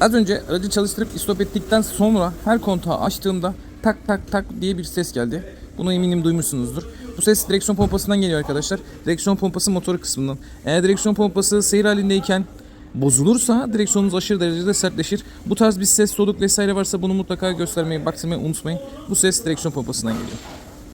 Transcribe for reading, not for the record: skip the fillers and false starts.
Az önce aracı çalıştırıp istop ettikten sonra her kontağı açtığımda tak tak tak diye bir ses geldi. Bunu eminim duymuşsunuzdur. Bu ses direksiyon pompasından geliyor arkadaşlar. Direksiyon pompası motoru kısmından. Eğer direksiyon pompası seyir halindeyken bozulursa direksiyonunuz aşırı derecede sertleşir. Bu tarz bir ses, soluk vesaire varsa bunu mutlaka göstermeyi, baktırmayı unutmayın. Bu ses direksiyon pompasından geliyor.